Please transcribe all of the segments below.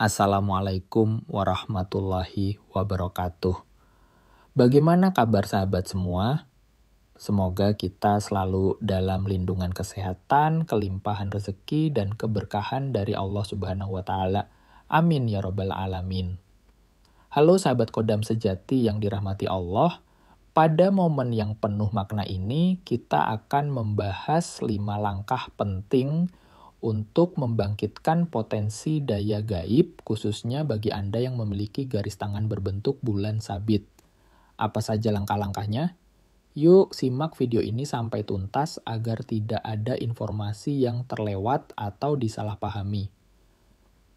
Assalamualaikum warahmatullahi wabarakatuh. Bagaimana kabar sahabat semua? Semoga kita selalu dalam lindungan kesehatan, kelimpahan rezeki, dan keberkahan dari Allah Subhanahu wa Ta'ala. Amin ya Rabbal 'Alamin. Halo sahabat Kodam sejati yang dirahmati Allah. Pada momen yang penuh makna ini, kita akan membahas 5 langkah penting untuk membangkitkan potensi daya gaib, khususnya bagi Anda yang memiliki garis tangan berbentuk bulan sabit. Apa saja langkah-langkahnya? Yuk simak video ini sampai tuntas agar tidak ada informasi yang terlewat atau disalahpahami.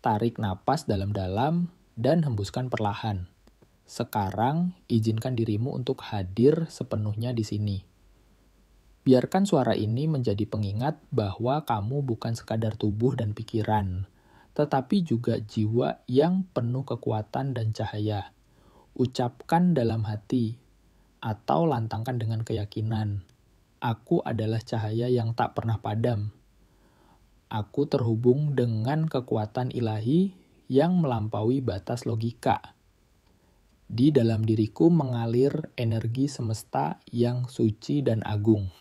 Tarik napas dalam-dalam dan hembuskan perlahan. Sekarang, izinkan dirimu untuk hadir sepenuhnya di sini. Biarkan suara ini menjadi pengingat bahwa kamu bukan sekadar tubuh dan pikiran, tetapi juga jiwa yang penuh kekuatan dan cahaya. Ucapkan dalam hati, atau lantangkan dengan keyakinan, aku adalah cahaya yang tak pernah padam. Aku terhubung dengan kekuatan ilahi yang melampaui batas logika. Di dalam diriku mengalir energi semesta yang suci dan agung.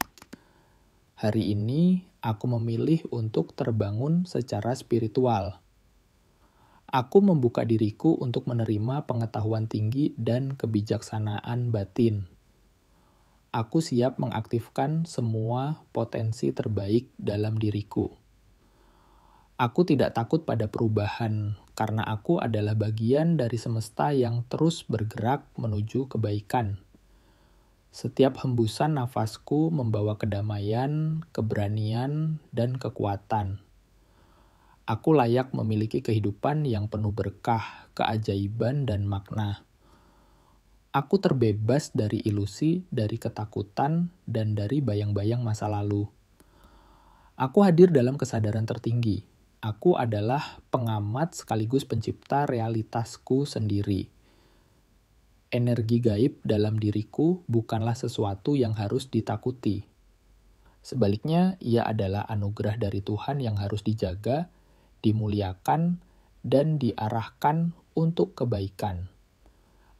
Hari ini, aku memilih untuk terbangun secara spiritual. Aku membuka diriku untuk menerima pengetahuan tinggi dan kebijaksanaan batin. Aku siap mengaktifkan semua potensi terbaik dalam diriku. Aku tidak takut pada perubahan, karena aku adalah bagian dari semesta yang terus bergerak menuju kebaikan. Setiap hembusan nafasku membawa kedamaian, keberanian, dan kekuatan. Aku layak memiliki kehidupan yang penuh berkah, keajaiban, dan makna. Aku terbebas dari ilusi, dari ketakutan, dan dari bayang-bayang masa lalu. Aku hadir dalam kesadaran tertinggi. Aku adalah pengamat sekaligus pencipta realitasku sendiri. Energi gaib dalam diriku bukanlah sesuatu yang harus ditakuti. Sebaliknya, ia adalah anugerah dari Tuhan yang harus dijaga, dimuliakan, dan diarahkan untuk kebaikan.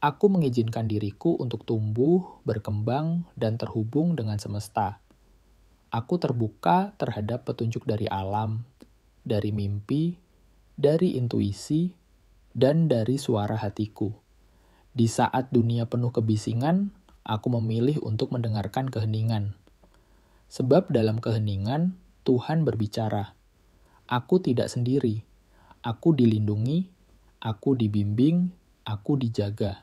Aku mengizinkan diriku untuk tumbuh, berkembang, dan terhubung dengan semesta. Aku terbuka terhadap petunjuk dari alam, dari mimpi, dari intuisi, dan dari suara hatiku. Di saat dunia penuh kebisingan, aku memilih untuk mendengarkan keheningan. Sebab dalam keheningan, Tuhan berbicara. Aku tidak sendiri. Aku dilindungi, aku dibimbing, aku dijaga.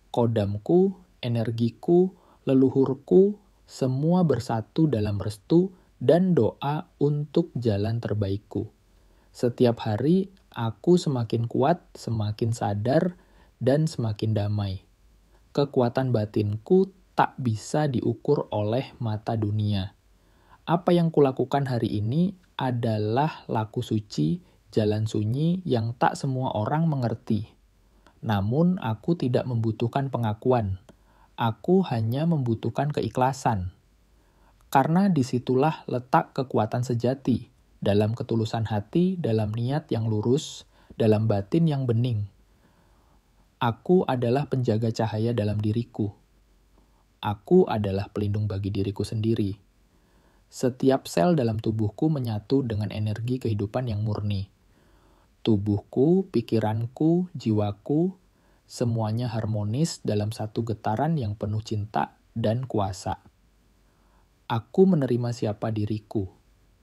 Kodamku, energiku, leluhurku, semua bersatu dalam restu dan doa untuk jalan terbaikku. Setiap hari, aku semakin kuat, semakin sadar, dan semakin damai. Kekuatan batinku tak bisa diukur oleh mata dunia. Apa yang kulakukan hari ini adalah laku suci, jalan sunyi yang tak semua orang mengerti. Namun aku tidak membutuhkan pengakuan. Aku hanya membutuhkan keikhlasan. Karena disitulah letak kekuatan sejati, dalam ketulusan hati, dalam niat yang lurus, dalam batin yang bening. Aku adalah penjaga cahaya dalam diriku. Aku adalah pelindung bagi diriku sendiri. Setiap sel dalam tubuhku menyatu dengan energi kehidupan yang murni. Tubuhku, pikiranku, jiwaku, semuanya harmonis dalam satu getaran yang penuh cinta dan kuasa. Aku menerima siapa diriku,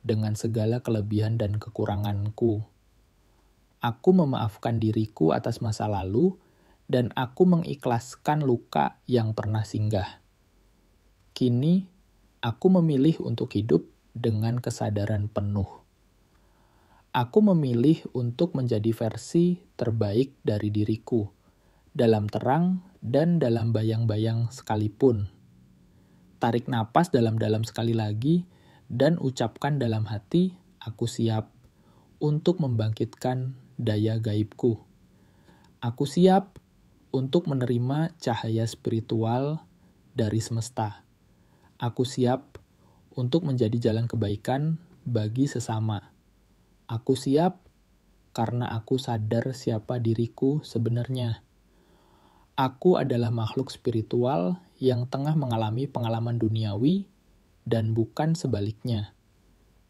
dengan segala kelebihan dan kekuranganku. Aku memaafkan diriku atas masa lalu, dan aku mengikhlaskan luka yang pernah singgah. Kini, aku memilih untuk hidup dengan kesadaran penuh. Aku memilih untuk menjadi versi terbaik dari diriku, dalam terang dan dalam bayang-bayang sekalipun. Tarik napas dalam-dalam sekali lagi, dan ucapkan dalam hati, aku siap untuk membangkitkan daya gaibku. Aku siap untuk menerima cahaya spiritual dari semesta. Aku siap untuk menjadi jalan kebaikan bagi sesama. Aku siap karena aku sadar siapa diriku sebenarnya. Aku adalah makhluk spiritual yang tengah mengalami pengalaman duniawi dan bukan sebaliknya.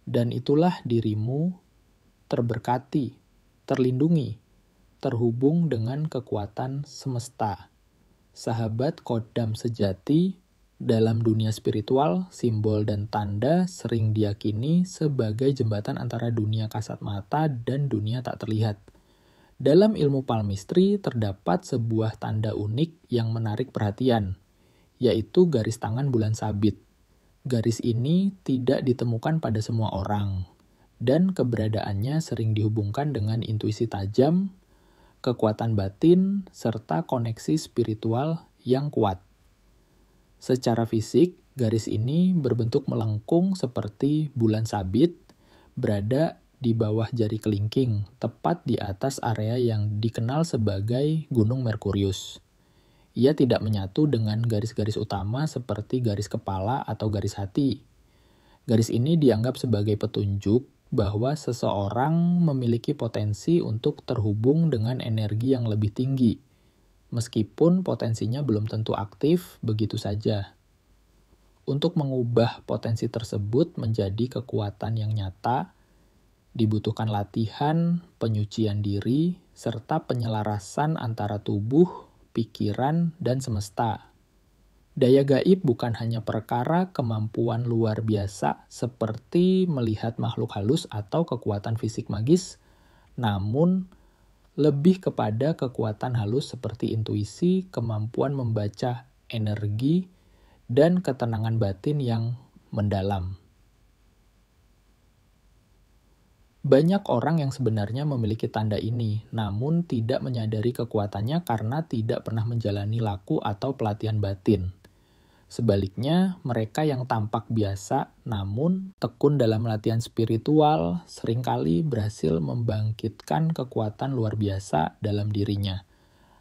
Dan itulah dirimu terberkati, terlindungi, terhubung dengan kekuatan semesta. Sahabat kodam sejati, dalam dunia spiritual, simbol dan tanda sering diyakini sebagai jembatan antara dunia kasat mata dan dunia tak terlihat. Dalam ilmu palmistry terdapat sebuah tanda unik yang menarik perhatian, yaitu garis tangan bulan sabit. Garis ini tidak ditemukan pada semua orang, dan keberadaannya sering dihubungkan dengan intuisi tajam, kekuatan batin, serta koneksi spiritual yang kuat. Secara fisik, garis ini berbentuk melengkung seperti bulan sabit, berada di bawah jari kelingking, tepat di atas area yang dikenal sebagai Gunung Merkurius. Ia tidak menyatu dengan garis-garis utama seperti garis kepala atau garis hati. Garis ini dianggap sebagai petunjuk bahwa seseorang memiliki potensi untuk terhubung dengan energi yang lebih tinggi, meskipun potensinya belum tentu aktif begitu saja. Untuk mengubah potensi tersebut menjadi kekuatan yang nyata, dibutuhkan latihan, penyucian diri, serta penyelarasan antara tubuh, pikiran, dan semesta. Daya gaib bukan hanya perkara kemampuan luar biasa seperti melihat makhluk halus atau kekuatan fisik magis, namun lebih kepada kekuatan halus seperti intuisi, kemampuan membaca energi, dan ketenangan batin yang mendalam. Banyak orang yang sebenarnya memiliki tanda ini, namun tidak menyadari kekuatannya karena tidak pernah menjalani laku atau pelatihan batin. Sebaliknya, mereka yang tampak biasa namun tekun dalam latihan spiritual seringkali berhasil membangkitkan kekuatan luar biasa dalam dirinya.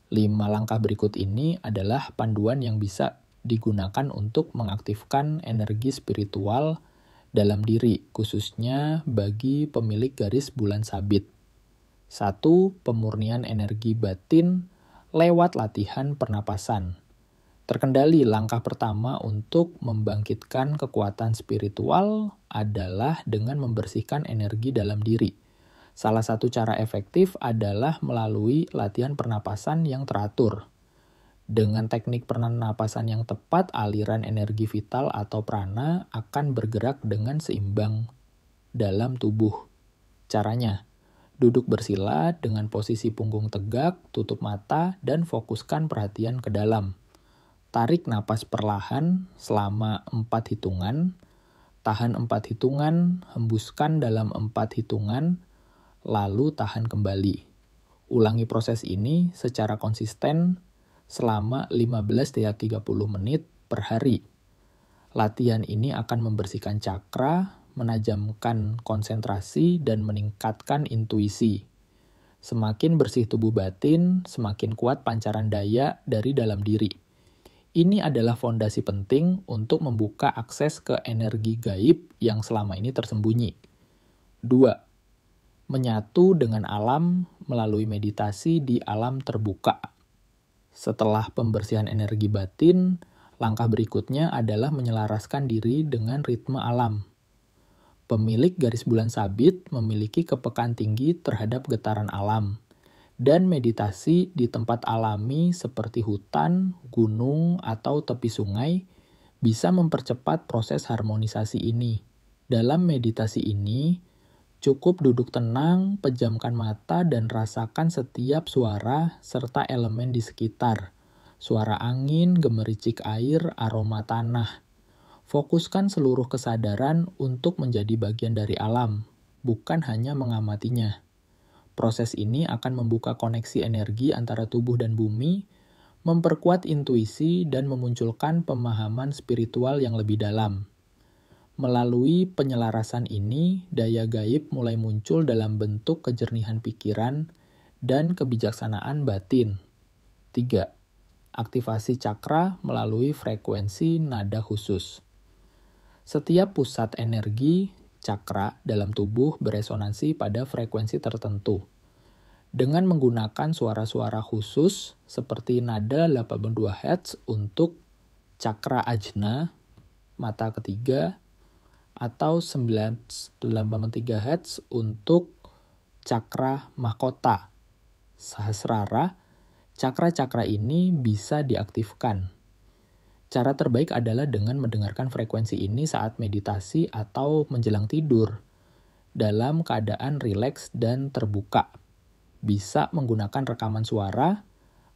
5 langkah berikut ini adalah panduan yang bisa digunakan untuk mengaktifkan energi spiritual dalam diri, khususnya bagi pemilik garis bulan sabit. 1. Pemurnian energi batin lewat latihan pernapasan. Terkendali, langkah pertama untuk membangkitkan kekuatan spiritual adalah dengan membersihkan energi dalam diri. Salah satu cara efektif adalah melalui latihan pernapasan yang teratur. Dengan teknik pernapasan yang tepat, aliran energi vital atau prana akan bergerak dengan seimbang dalam tubuh. Caranya, duduk bersila dengan posisi punggung tegak, tutup mata, dan fokuskan perhatian ke dalam. Tarik napas perlahan selama 4 hitungan, tahan 4 hitungan, hembuskan dalam 4 hitungan, lalu tahan kembali. Ulangi proses ini secara konsisten selama 15-30 menit per hari. Latihan ini akan membersihkan cakra, menajamkan konsentrasi, dan meningkatkan intuisi. Semakin bersih tubuh batin, semakin kuat pancaran daya dari dalam diri. Ini adalah fondasi penting untuk membuka akses ke energi gaib yang selama ini tersembunyi. 2. Menyatu dengan alam melalui meditasi di alam terbuka. Setelah pembersihan energi batin, langkah berikutnya adalah menyelaraskan diri dengan ritme alam. Pemilik garis bulan sabit memiliki kepekaan tinggi terhadap getaran alam, dan meditasi di tempat alami seperti hutan, gunung, atau tepi sungai bisa mempercepat proses harmonisasi ini. Dalam meditasi ini, cukup duduk tenang, pejamkan mata, dan rasakan setiap suara serta elemen di sekitar. Suara angin, gemericik air, aroma tanah. Fokuskan seluruh kesadaran untuk menjadi bagian dari alam, bukan hanya mengamatinya. Proses ini akan membuka koneksi energi antara tubuh dan bumi, memperkuat intuisi, dan memunculkan pemahaman spiritual yang lebih dalam. Melalui penyelarasan ini, daya gaib mulai muncul dalam bentuk kejernihan pikiran dan kebijaksanaan batin. 3. Aktivasi cakra melalui frekuensi nada khusus. Setiap pusat energi, cakra, dalam tubuh beresonansi pada frekuensi tertentu. dengan menggunakan suara-suara khusus seperti nada 82 Hz untuk cakra ajna, mata ketiga, atau 983 Hz untuk cakra mahkota, sahasrara. Cakra-cakra ini bisa diaktifkan. Cara terbaik adalah dengan mendengarkan frekuensi ini saat meditasi atau menjelang tidur, dalam keadaan rileks dan terbuka. Bisa menggunakan rekaman suara,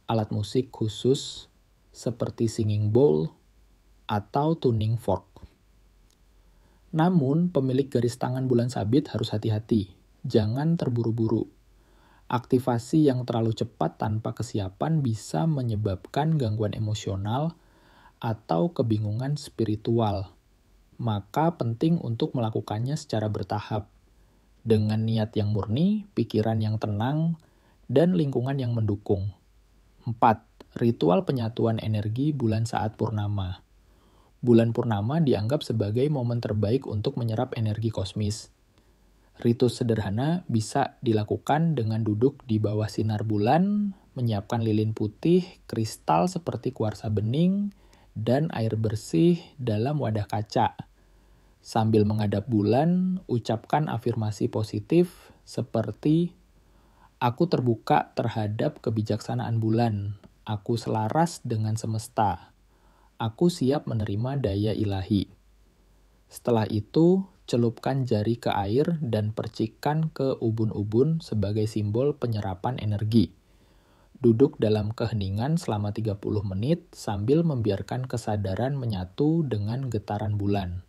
alat musik khusus seperti singing bowl, atau tuning fork. Namun, pemilik garis tangan bulan sabit harus hati-hati. Jangan terburu-buru. Aktivasi yang terlalu cepat tanpa kesiapan bisa menyebabkan gangguan emosional atau kebingungan spiritual. Maka penting untuk melakukannya secara bertahap, dengan niat yang murni, pikiran yang tenang, dan lingkungan yang mendukung. 4. Ritual penyatuan energi bulan saat purnama. Bulan purnama dianggap sebagai momen terbaik untuk menyerap energi kosmis. Ritus sederhana bisa dilakukan dengan duduk di bawah sinar bulan, menyiapkan lilin putih, kristal seperti kuarsa bening, dan air bersih dalam wadah kaca. Sambil menghadap bulan, ucapkan afirmasi positif seperti, "Aku terbuka terhadap kebijaksanaan bulan. Aku selaras dengan semesta. Aku siap menerima daya ilahi." Setelah itu, celupkan jari ke air dan percikan ke ubun-ubun sebagai simbol penyerapan energi. Duduk dalam keheningan selama 30 menit sambil membiarkan kesadaran menyatu dengan getaran bulan.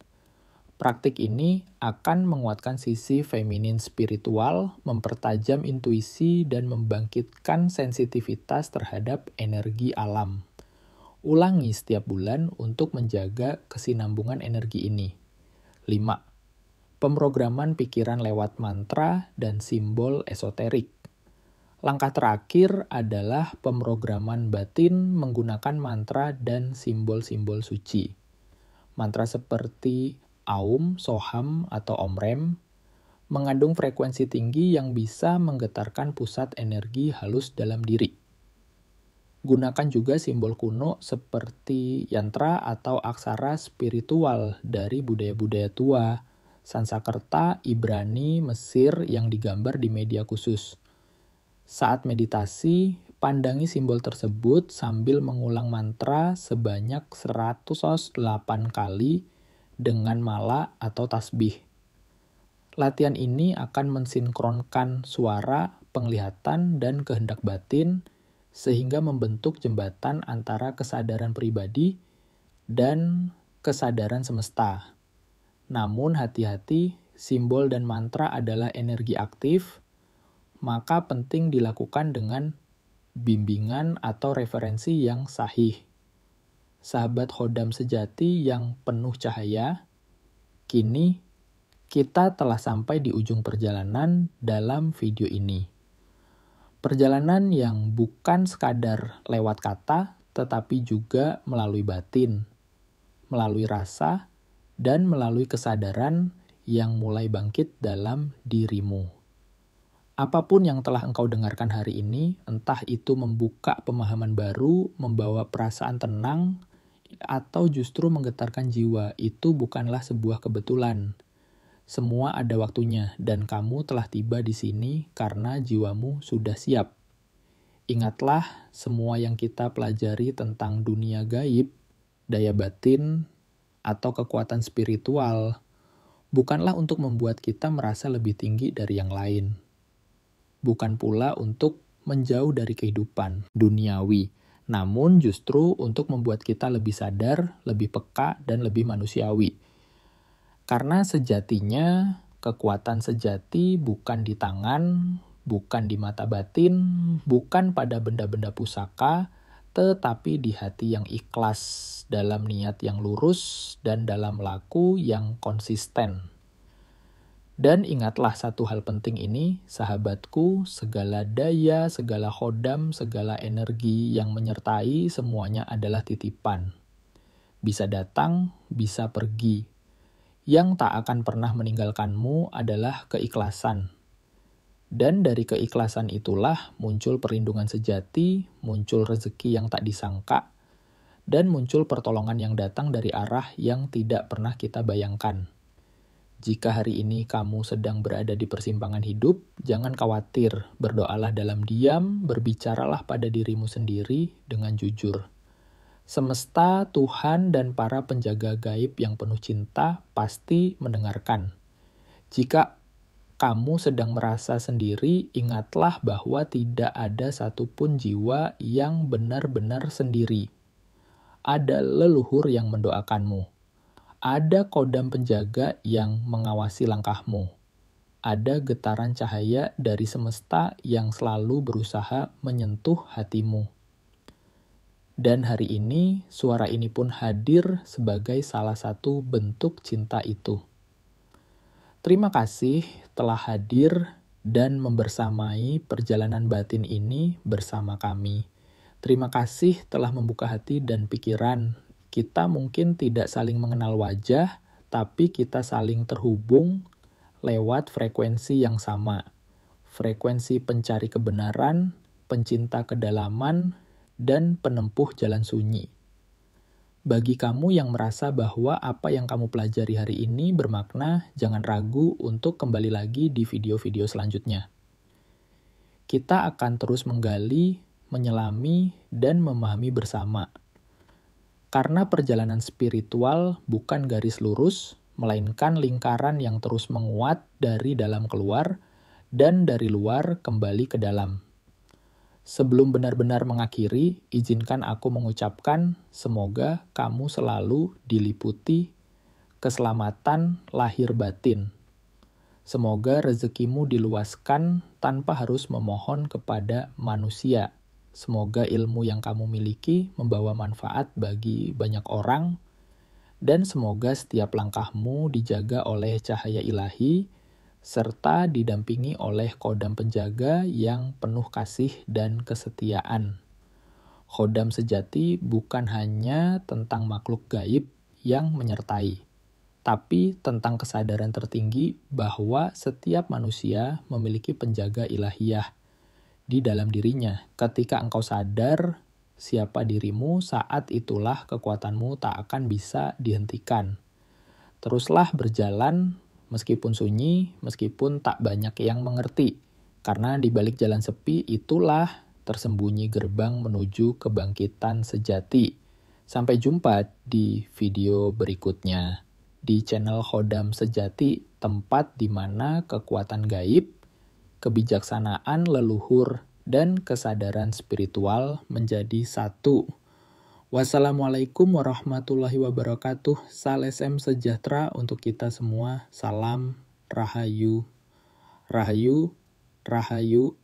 Praktik ini akan menguatkan sisi feminin spiritual, mempertajam intuisi, dan membangkitkan sensitivitas terhadap energi alam. Ulangi setiap bulan untuk menjaga kesinambungan energi ini. 5. Pemrograman pikiran lewat mantra dan simbol esoterik. Langkah terakhir adalah pemrograman batin menggunakan mantra dan simbol-simbol suci. Mantra seperti Aum, Soham, atau Omrem mengandung frekuensi tinggi yang bisa menggetarkan pusat energi halus dalam diri. Gunakan juga simbol kuno seperti yantra atau aksara spiritual dari budaya-budaya tua, Sanskerta, Ibrani, Mesir yang digambar di media khusus. Saat meditasi, pandangi simbol tersebut sambil mengulang mantra sebanyak 108 kali dengan mala atau tasbih. Latihan ini akan mensinkronkan suara, penglihatan, dan kehendak batin sehingga membentuk jembatan antara kesadaran pribadi dan kesadaran semesta. Namun hati-hati, simbol dan mantra adalah energi aktif, maka penting dilakukan dengan bimbingan atau referensi yang sahih. Sahabat Khodam sejati yang penuh cahaya, kini kita telah sampai di ujung perjalanan dalam video ini. Perjalanan yang bukan sekadar lewat kata, tetapi juga melalui batin, melalui rasa, dan melalui kesadaran yang mulai bangkit dalam dirimu. Apapun yang telah engkau dengarkan hari ini, entah itu membuka pemahaman baru, membawa perasaan tenang, atau justru menggetarkan jiwa, itu bukanlah sebuah kebetulan. Semua ada waktunya, dan kamu telah tiba di sini karena jiwamu sudah siap. Ingatlah, semua yang kita pelajari tentang dunia gaib, daya batin, atau kekuatan spiritual, bukanlah untuk membuat kita merasa lebih tinggi dari yang lain. Bukan pula untuk menjauh dari kehidupan duniawi, namun justru untuk membuat kita lebih sadar, lebih peka, dan lebih manusiawi. Karena sejatinya, kekuatan sejati bukan di tangan, bukan di mata batin, bukan pada benda-benda pusaka, tetapi di hati yang ikhlas, dalam niat yang lurus, dan dalam laku yang konsisten. Dan ingatlah satu hal penting ini, sahabatku, segala daya, segala khodam, segala energi yang menyertai semuanya adalah titipan. Bisa datang, bisa pergi. Yang tak akan pernah meninggalkanmu adalah keikhlasan. Dan dari keikhlasan itulah muncul perlindungan sejati, muncul rezeki yang tak disangka, dan muncul pertolongan yang datang dari arah yang tidak pernah kita bayangkan. Jika hari ini kamu sedang berada di persimpangan hidup, jangan khawatir, berdoalah dalam diam, berbicaralah pada dirimu sendiri dengan jujur. Semesta, Tuhan, dan para penjaga gaib yang penuh cinta pasti mendengarkan. Jika kamu sedang merasa sendiri, ingatlah bahwa tidak ada satupun jiwa yang benar-benar sendiri. Ada leluhur yang mendoakanmu. Ada kodam penjaga yang mengawasi langkahmu. Ada getaran cahaya dari semesta yang selalu berusaha menyentuh hatimu. Dan hari ini, suara ini pun hadir sebagai salah satu bentuk cinta itu. Terima kasih telah hadir dan membersamai perjalanan batin ini bersama kami. Terima kasih telah membuka hati dan pikiran. Kita mungkin tidak saling mengenal wajah, tapi kita saling terhubung lewat frekuensi yang sama. Frekuensi pencari kebenaran, pencinta kedalaman, dan penempuh jalan sunyi. Bagi kamu yang merasa bahwa apa yang kamu pelajari hari ini bermakna, jangan ragu untuk kembali lagi di video-video selanjutnya. Kita akan terus menggali, menyelami, dan memahami bersama. Karena perjalanan spiritual bukan garis lurus, melainkan lingkaran yang terus menguat dari dalam keluar dan dari luar kembali ke dalam. Sebelum benar-benar mengakhiri, izinkan aku mengucapkan semoga kamu selalu diliputi keselamatan lahir batin. Semoga rezekimu diluaskan tanpa harus memohon kepada manusia. Semoga ilmu yang kamu miliki membawa manfaat bagi banyak orang, dan semoga setiap langkahmu dijaga oleh cahaya ilahi, serta didampingi oleh kodam penjaga yang penuh kasih dan kesetiaan. Kodam sejati bukan hanya tentang makhluk gaib yang menyertai, tapi tentang kesadaran tertinggi bahwa setiap manusia memiliki penjaga ilahiyah di dalam dirinya. Ketika engkau sadar siapa dirimu, saat itulah kekuatanmu tak akan bisa dihentikan. Teruslah berjalan meskipun sunyi, meskipun tak banyak yang mengerti. Karena di balik jalan sepi itulah tersembunyi gerbang menuju kebangkitan sejati. Sampai jumpa di video berikutnya. Di channel Kodam Sejati, tempat di mana kekuatan gaib, kebijaksanaan leluhur, dan kesadaran spiritual menjadi satu. Wassalamualaikum warahmatullahi wabarakatuh. Salesem sejahtera untuk kita semua. Salam Rahayu. Rahayu, Rahayu,